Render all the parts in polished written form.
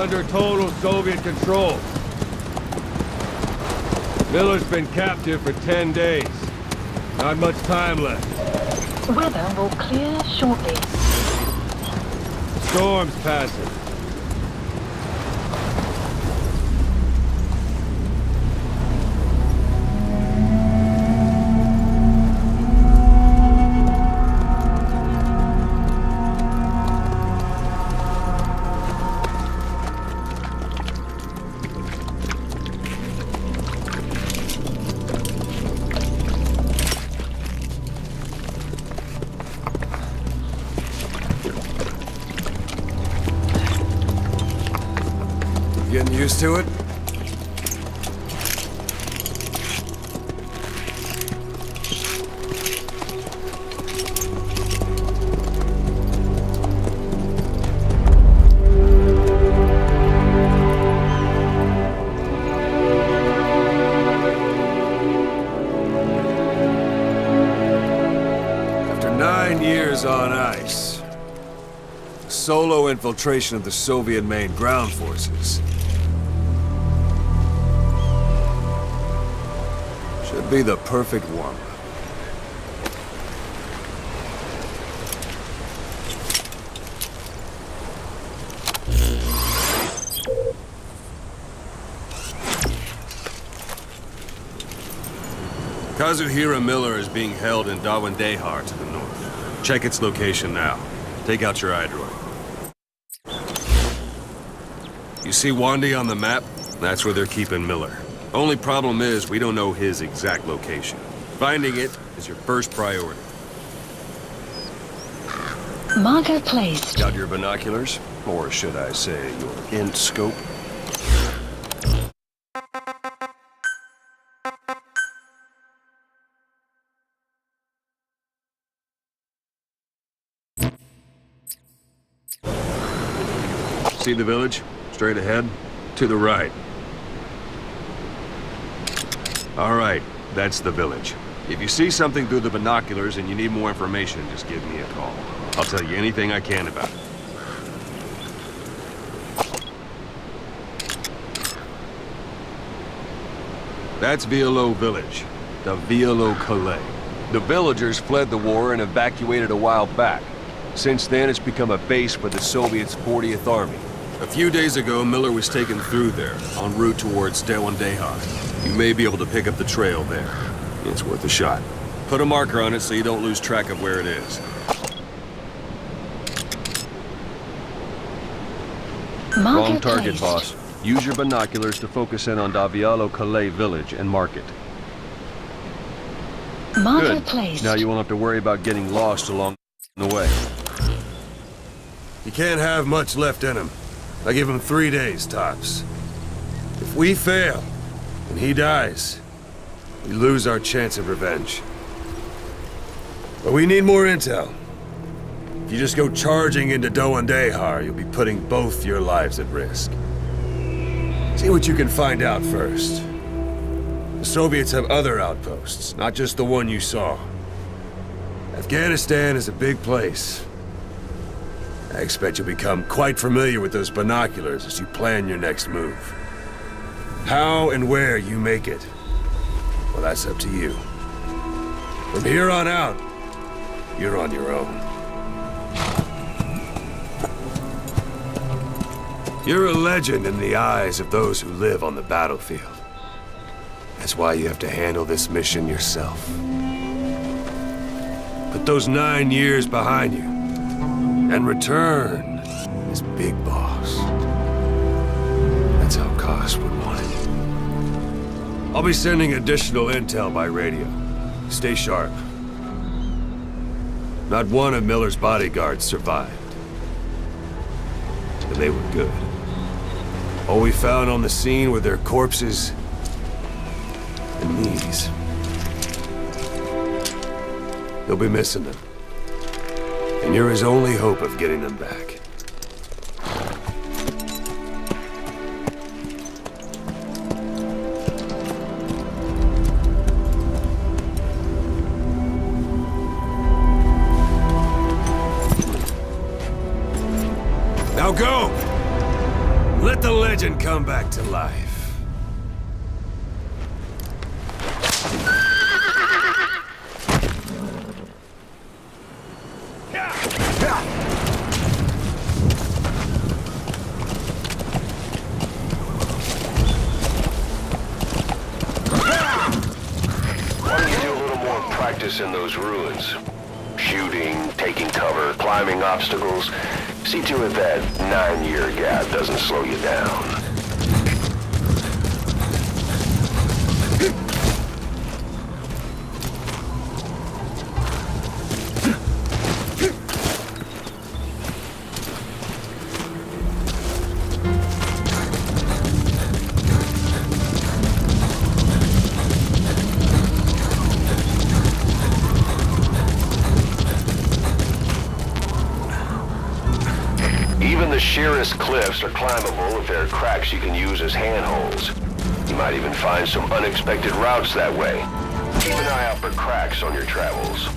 under total Soviet control. Miller's been captive for 10 days. Not much time left. Weather will clear shortly. Storm's passing. Getting used to it? After 9 years on ice, solo infiltration of the Soviet main ground forces should be the perfect warm-up. Kazuhira Miller is being held in Dawandehar to the north. Check its location now. Take out your iDroid. You see Wandy on the map? That's where they're keeping Miller. Only problem is, we don't know his exact location. Finding it is your first priority. Marker placed. Got your binoculars? Or should I say, your int scope? See the village? Straight ahead? To the right. All right, that's the village. If you see something through the binoculars and you need more information, just give me a call. I'll tell you anything I can about it. That's Violo Village, the Violo Calais. The villagers fled the war and evacuated a while back. Since then, it's become a base for the Soviets' 40th Army. A few days ago, Miller was taken through there, en route towards Dawandehar. You may be able to pick up the trail there. It's worth a shot. Put a marker on it so you don't lose track of where it is. Marker Wrong target, placed. boss. Use your binoculars to focus in on Davialo Calais village and mark it. Marker Good. placed. Now you won't have to worry about getting lost along the way. You can't have much left in him. I give him 3 days, tops. If we fail, and he dies, we lose our chance of revenge. But we need more intel. If you just go charging into Dawandehar, you'll be putting both your lives at risk. See what you can find out first. The Soviets have other outposts, not just the one you saw. Afghanistan is a big place. I expect you'll become quite familiar with those binoculars as you plan your next move. How and where you make it, well, that's up to you. From here on out, you're on your own. You're a legend in the eyes of those who live on the battlefield. That's why you have to handle this mission yourself. Put those 9 years behind you, and return as Big Boss. That's how Koss would want it. I'll be sending additional intel by radio. Stay sharp. Not one of Miller's bodyguards survived. And they were good. All we found on the scene were their corpses and knees. You'll be missing them. And you're his only hope of getting them back. Now go! Let legend come back to life. Practice in those ruins. Shooting, taking cover, climbing obstacles. See to it that 9-year gap doesn't slow you down. Even the sheerest cliffs are climbable if there are cracks you can use as handholds. You might even find some unexpected routes that way. Keep an eye out for cracks on your travels.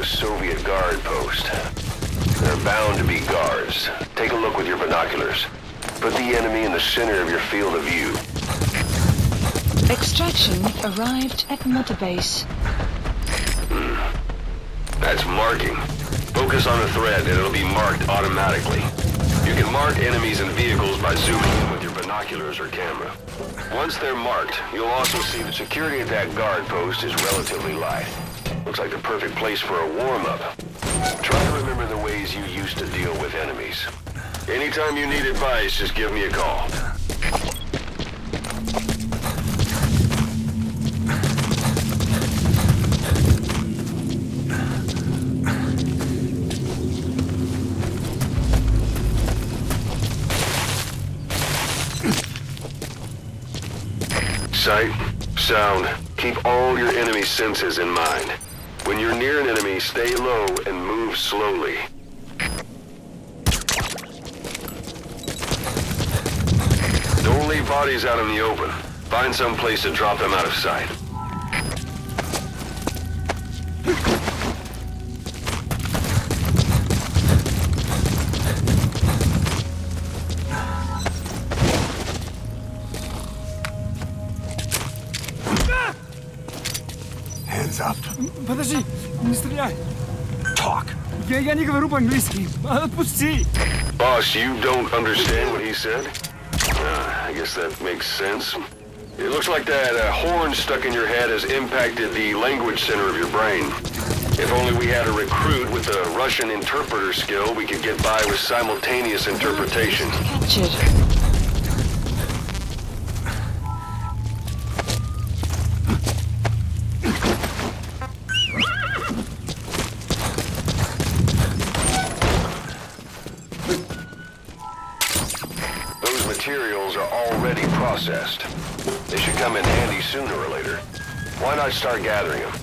Soviet guard post. There are bound to be guards. Take a look with your binoculars. Put the enemy in the center of your field of view. Extraction arrived at Mother Base. That's marking. Focus on the thread and it'll be marked automatically. You can mark enemies and vehicles by zooming in with your binoculars or camera. Once they're marked, you'll also see the security at that guard post is relatively light. Looks like the perfect place for a warm-up. Try to remember the ways you used to deal with enemies. Anytime you need advice, just give me a call. Sight, sound, keep all your enemy senses in mind. When you're near an enemy, stay low and move slowly. Don't leave bodies out in the open. Find some place to drop them out of sight. Hands up. Подожди, не стреляй. Talk. Я не говорю по-английски. Отпусти. Boss, you don't understand what he said? I guess that makes sense. It looks like that horn stuck in your head has impacted the language center of your brain. If only we had a recruit with a Russian interpreter skill, we could get by with simultaneous interpretation. Captured. Those materials are already processed. They should come in handy sooner or later. Why not start gathering them?